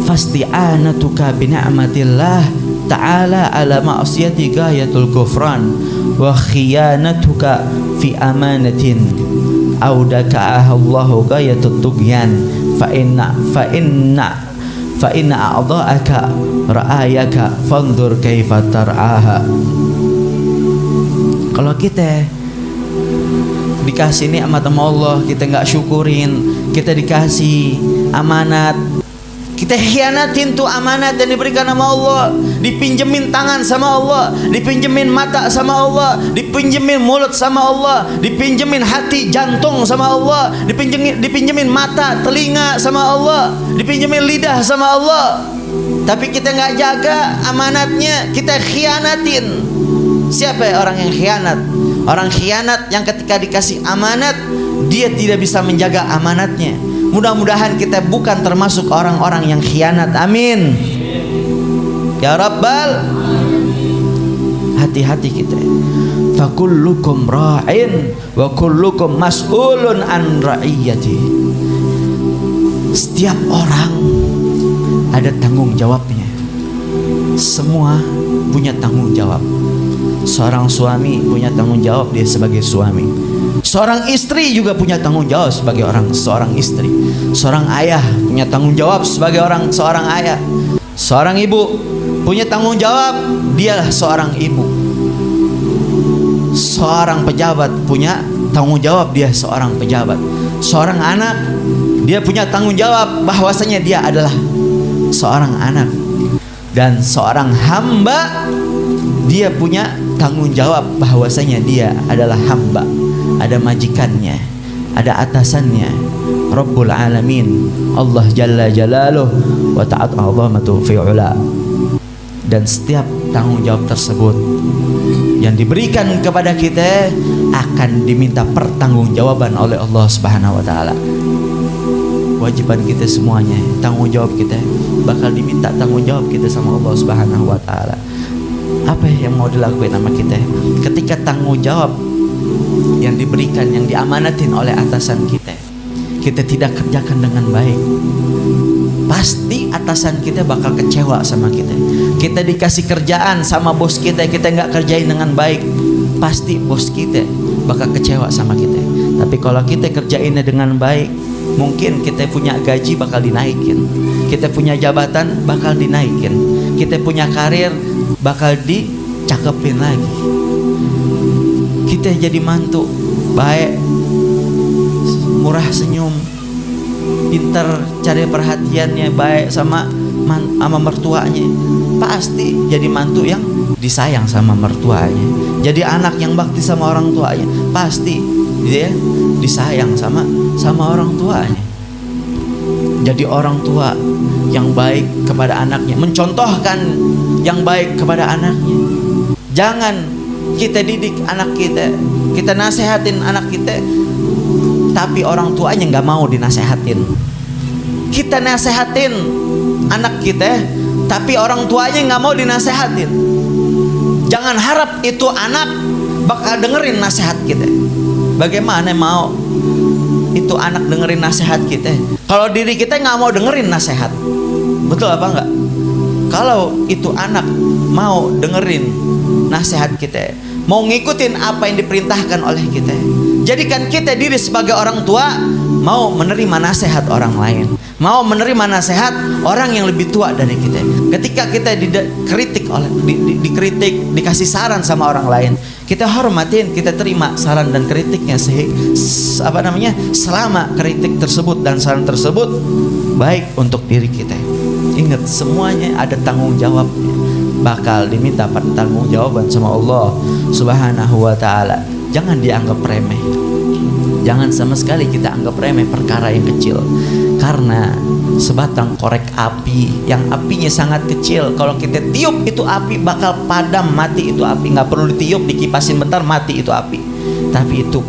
fasti'anatuka bina'matillah ta'ala ala ma'asiyati gayatul kufran wa khiyanatuka fi amanatin audaka'aha Allahu gayatut tughyan fa inna a'dha'aka ra'ayaka fanzur kaifa tar'aha. Kalau kita dikasih nikmat sama Allah, kita nggak syukurin, kita dikasih amanat, kita khianatin tuh amanat dan diberikan sama Allah, dipinjemin tangan sama Allah, dipinjemin mata sama Allah, dipinjemin mulut sama Allah, dipinjemin hati jantung sama Allah, dipinjemin mata telinga sama Allah, dipinjemin lidah sama Allah, tapi kita nggak jaga amanatnya, kita khianatin. Siapa ya orang yang khianat? Orang khianat yang ketika dikasih amanat dia tidak bisa menjaga amanatnya. Mudah-mudahan kita bukan termasuk orang-orang yang khianat. Amin ya Rabbal. Hati-hati kita. Fakullukum ra'in wa kullukum mas'ulun an ra'iyati. Setiap orang ada tanggung jawabnya. Semua punya tanggung jawab. Seorang suami punya tanggung jawab dia sebagai suami. Seorang istri juga punya tanggung jawab sebagai seorang istri. Seorang ayah punya tanggung jawab sebagai seorang ayah. Seorang ibu punya tanggung jawab, dia seorang ibu. Seorang pejabat punya tanggung jawab, dia seorang pejabat. Seorang anak dia punya tanggung jawab bahwasanya dia adalah seorang anak. Dan seorang hamba dia punya tanggung jawab bahwasanya dia adalah hamba. Ada majikannya, ada atasannya, Rabbul Alamin, Allah Jalla Jalaluh wa ta'at azamatu fi'ula. Dan setiap tanggung jawab tersebut yang diberikan kepada kita akan diminta pertanggungjawaban oleh Allah Subhanahu wa taala. Wajiban kita semuanya, tanggung jawab kita bakal diminta tanggung jawab kita sama Allah Subhanahu wa taala. Apa yang mau dilakukan sama kita ketika tanggung jawab yang diberikan, yang diamanatin oleh atasan kita, kita tidak kerjakan dengan baik, pasti atasan kita bakal kecewa sama kita. Kita dikasih kerjaan sama bos kita, kita nggak kerjain dengan baik, pasti bos kita bakal kecewa sama kita. Tapi kalau kita kerjainnya dengan baik, mungkin kita punya gaji bakal dinaikin, kita punya jabatan bakal dinaikin, kita punya karir bakal dicakepin lagi. Kita jadi mantu baik, murah senyum, pintar cari perhatiannya, baik sama mertuanya, pasti jadi mantu yang disayang sama mertuanya. Jadi anak yang bakti sama orang tuanya, pasti dia disayang sama orang tuanya. Jadi orang tua yang baik kepada anaknya, mencontohkan yang baik kepada anaknya. Jangan kita didik anak kita, kita nasehatin anak kita, tapi orang tuanya nggak mau dinasehatin. Kita nasehatin anak kita, tapi orang tuanya nggak mau dinasehatin. Jangan harap itu anak bakal dengerin nasihat kita. Bagaimana mau itu anak dengerin nasihat kita kalau diri kita nggak mau dengerin nasihat? Betul apa enggak? Kalau itu anak mau dengerin nasihat kita, mau ngikutin apa yang diperintahkan oleh kita, jadikan kita diri sebagai orang tua mau menerima nasihat orang lain, mau menerima nasihat orang yang lebih tua dari kita. Ketika kita dikritik, dikasih saran sama orang lain, kita hormatin, kita terima saran dan kritiknya selama kritik tersebut dan saran tersebut baik untuk diri kita. Ingat, semuanya ada tanggung jawabnya, bakal diminta pertanggungjawaban sama Allah Subhanahu wa taala. Jangan dianggap remeh. Jangan sama sekali kita anggap remeh perkara yang kecil. Karena sebatang korek api yang apinya sangat kecil, kalau kita tiup itu api bakal padam, mati itu api. Nggak perlu ditiup, dikipasin bentar mati itu api. Tapi itu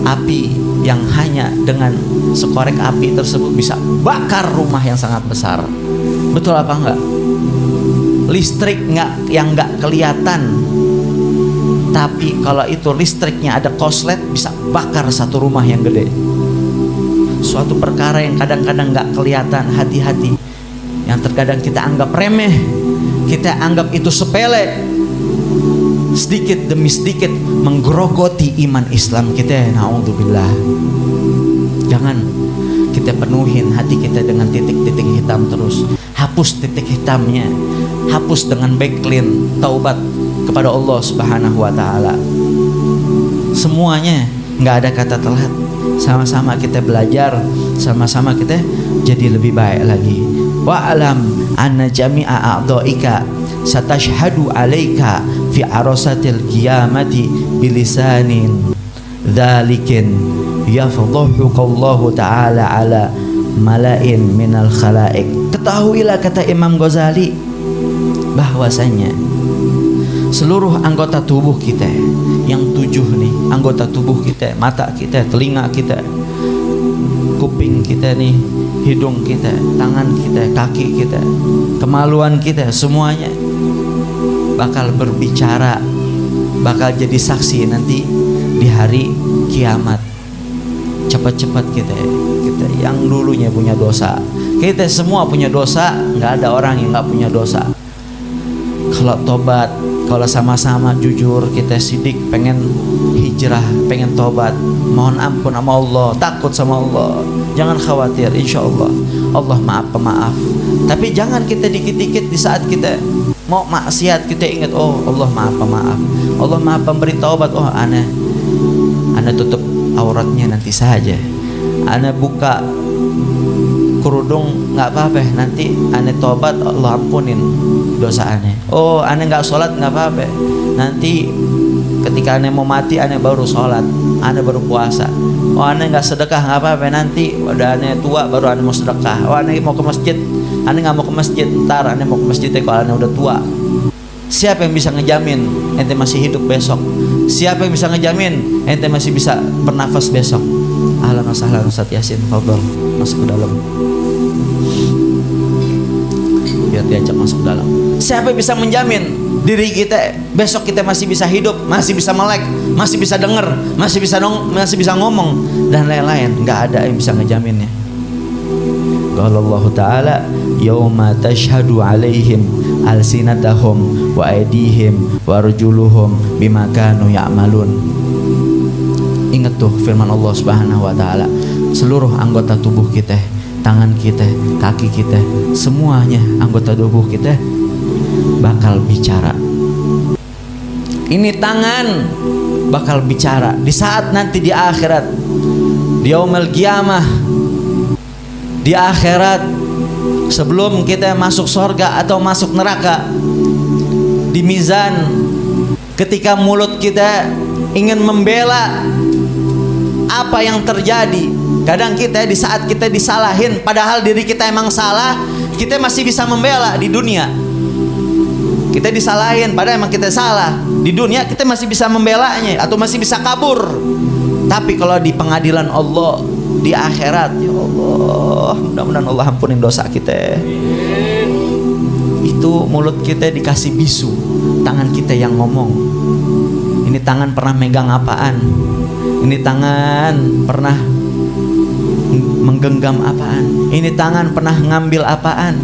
api yang hanya dengan sekorek api tersebut bisa bakar rumah yang sangat besar. Betul apa enggak? Listrik yang nggak kelihatan, tapi kalau itu listriknya ada konslet bisa bakar satu rumah yang gede. Suatu perkara yang kadang-kadang nggak kelihatan, hati-hati. yang terkadang kita anggap remeh, kita anggap itu sepele, sedikit demi sedikit menggerogoti iman Islam kita. Na'udzubillah. Jangan kita penuhin hati kita dengan titik-titik hitam terus. Hapus titik hitamnya, hapus dengan backlink taubat kepada Allah Subhanahu wa taala. Semuanya, nggak ada kata telat. Sama-sama kita belajar, sama-sama kita jadi lebih baik lagi. Wa'alam anna jami'a a'dha'ika satashhadu 'alaika fi arasatil qiyamati bilisanin dzalikin yafdhahuka Allah taala 'ala mala'in minal khalaik. Ketahuilah, kata Imam Ghazali, bahwasanya seluruh anggota tubuh kita yang 7 nih, anggota tubuh kita, mata kita, telinga kita, kuping kita nih, hidung kita, tangan kita, kaki kita, kemaluan kita, semuanya bakal berbicara, bakal jadi saksi nanti di hari kiamat. Cepat-cepat kita yang dulunya punya dosa, kita semua punya dosa, nggak ada orang yang nggak punya dosa. Kalau tobat, kalau sama-sama jujur, kita sidik pengen hijrah, pengen tobat, mohon ampun sama Allah, takut sama Allah, jangan khawatir, insya Allah Allah maaf pemaaf. Tapi jangan kita dikit-dikit di saat kita mau maksiat kita ingat, oh Allah maaf pemaaf, Allah maaf pemberi taubat. Oh ana tutup auratnya nanti saja, ana buka kerudung nggak apa-apa, nanti ane tobat Allah ampunin dosa ane. Oh ane nggak sholat nggak apa-apa, nanti ketika ane mau mati ane baru sholat, ane baru puasa. Oh ane nggak sedekah nggak apa-apa, nanti udah ane tua baru ane mau sedekah. Oh ane mau ke masjid, ane nggak mau ke masjid, ntar ane mau ke masjid kalau ane udah tua. Siapa yang bisa ngejamin ente masih hidup besok? Siapa yang bisa ngejamin ente masih bisa bernafas besok? Ahlan wa sahlan Ustaz Yasin, fadhol masuk ke dalam. Biar diajak masuk ke dalam. Siapa yang bisa menjamin diri kita besok kita masih bisa hidup, masih bisa melek, masih bisa dengar, masih bisa ngomong dan lain-lain? Enggak ada yang bisa ngejaminnya. Qala Allah Ta'ala, yauma tashhadu 'alaihim alsinatahum wa aydihim wa arjuluhum bima kanu ya'malun. Ingat tuh firman Allah Subhanahu wa taala, seluruh anggota tubuh kita, tangan kita, kaki kita, semuanya anggota tubuh kita bakal bicara. Ini tangan bakal bicara di saat nanti di akhirat, di yaumul qiyamah, di akhirat, sebelum kita masuk surga atau masuk neraka, di mizan, ketika mulut kita ingin membela apa yang terjadi. Kadang kita di saat kita disalahin, padahal diri kita emang salah, kita masih bisa membela di dunia. Kita disalahin, padahal emang kita salah. Di dunia kita masih bisa membelanya atau masih bisa kabur. Tapi kalau di pengadilan Allah, di akhirat, ya Allah, mudah-mudahan Allah ampunin dosa kita. Itu mulut kita dikasih bisu, tangan kita yang ngomong. Ini tangan pernah megang apaan? Ini tangan pernah menggenggam apaan? Ini tangan pernah ngambil apaan?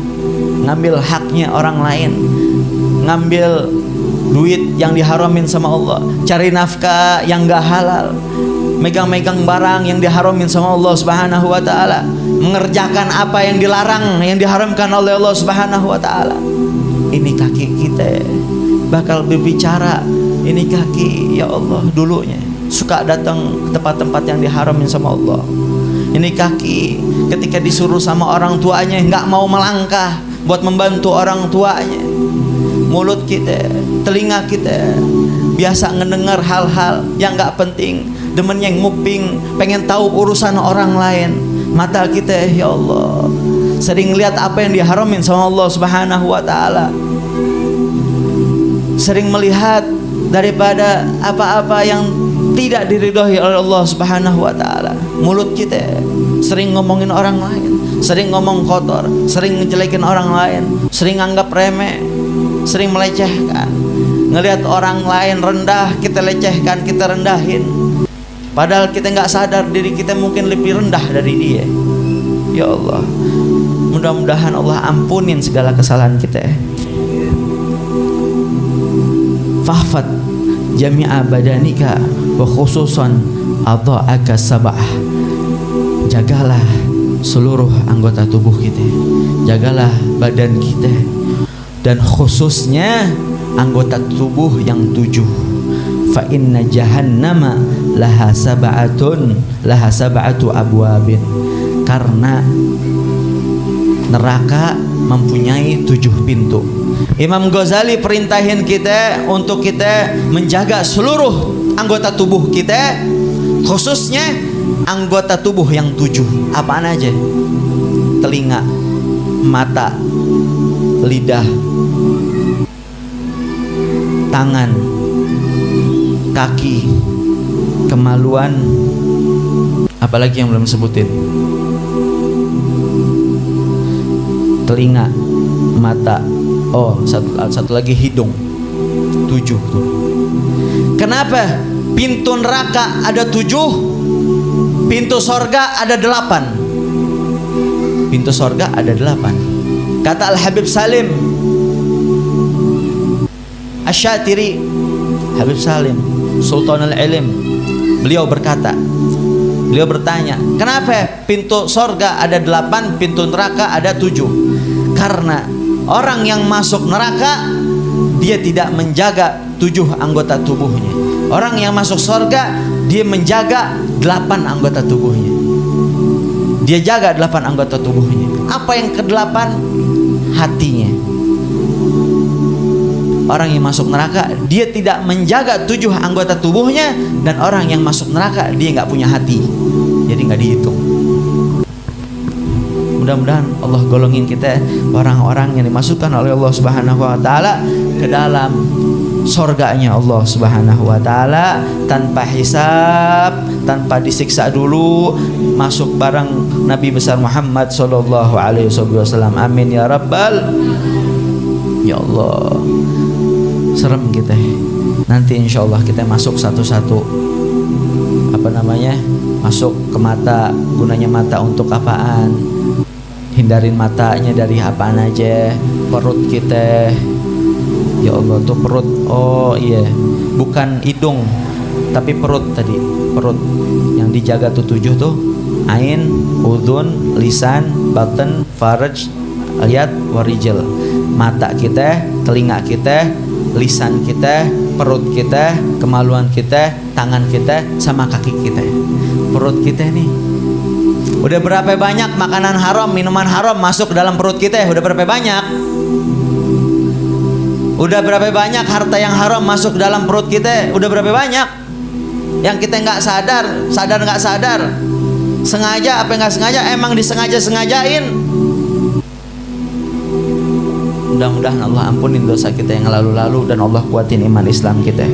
Ngambil haknya orang lain, ngambil duit yang diharamin sama Allah, cari nafkah yang gak halal, megang-megang barang yang diharamin sama Allah Subhanahu wa taala, mengerjakan apa yang dilarang, yang diharamkan oleh Allah Subhanahu wa taala. Ini kaki kita bakal berbicara. Ini kaki, ya Allah, dulunya suka datang ke tempat-tempat yang diharamin sama Allah. Ini kaki ketika disuruh sama orang tuanya nggak mau melangkah buat membantu orang tuanya. Mulut kita, telinga kita biasa ngedengar hal-hal yang nggak penting, demen yang nguping, pengen tahu urusan orang lain. Mata kita, ya Allah, sering lihat apa yang diharamin sama Allah Subhanahu wa taala, sering melihat daripada apa-apa yang tidak diridhoi oleh Allah Subhanahu wa taala. Mulut kita sering ngomongin orang lain, sering ngomong kotor, sering ngejelekin orang lain, sering anggap remeh, sering melecehkan. Ngelihat orang lain rendah, kita lecehkan, kita rendahin. Padahal kita nggak sadar diri kita mungkin lebih rendah dari dia. Ya Allah, mudah-mudahan Allah ampunin segala kesalahan kita. Fahfad jami'a badanika wa khususan adha'aka sab'ah. Jagalah seluruh anggota tubuh kita, jagalah badan kita, dan khususnya anggota tubuh yang 7. Fa inna jahannama laha sab'atu abwabin. Karena neraka mempunyai 7 pintu. Imam Ghazali perintahin kita untuk kita menjaga seluruh anggota tubuh kita, khususnya anggota tubuh yang 7. Apaan aja? Telinga, mata, lidah, tangan, kaki, kemaluan, apalagi yang belum sebutin? Telinga, mata, satu lagi hidung. 7 tuh. Kenapa? Pintu neraka ada 7, pintu sorga ada 8. Pintu sorga ada 8. Kata Al-Habib Salim Asy-Syatiri, Habib Salim Sultanul Ilim, beliau berkata, beliau bertanya, kenapa pintu sorga ada 8, pintu neraka ada 7? Karena orang yang masuk neraka, dia tidak menjaga 7 anggota tubuhnya. Orang yang masuk sorga, dia menjaga 8 anggota tubuhnya. Dia jaga 8 anggota tubuhnya. Apa yang ke-8? Hatinya. Orang yang masuk neraka, dia tidak menjaga 7 anggota tubuhnya. Dan orang yang masuk neraka, dia nggak punya hati, jadi nggak dihitung. Mudah-mudahan Allah golongin kita orang-orang yang dimasukkan oleh Allah Subhanahu wa taala ke dalam surganya Allah Subhanahu wa taala tanpa hisab, tanpa disiksa dulu, masuk bareng Nabi besar Muhammad sallallahu alaihi wasallam. Amin ya rabbal. Ya Allah, serem kita. Nanti insyaallah kita masuk satu-satu. Masuk ke mata. Gunanya mata untuk apaan? Hindarin matanya dari apaan aja. Perut kita, ya Allah, tuh perut. Oh iya, bukan hidung tapi perut tadi. Perut yang dijaga tuh 7 tuh: ain, udhun, lisan, batin, faraj, yad, warijil. Mata kita, telinga kita, lisan kita, perut kita, kemaluan kita, tangan kita, sama kaki kita. Perut kita nih, udah berapa banyak makanan haram, minuman haram masuk dalam perut kita? Udah berapa banyak? Udah berapa banyak harta yang haram masuk dalam perut kita? Udah berapa banyak? Yang kita nggak sadar nggak sadar, sengaja apa nggak sengaja, emang disengaja-sengajain. Mudah-mudahan Allah ampunin dosa kita yang lalu-lalu dan Allah kuatin iman Islam kita.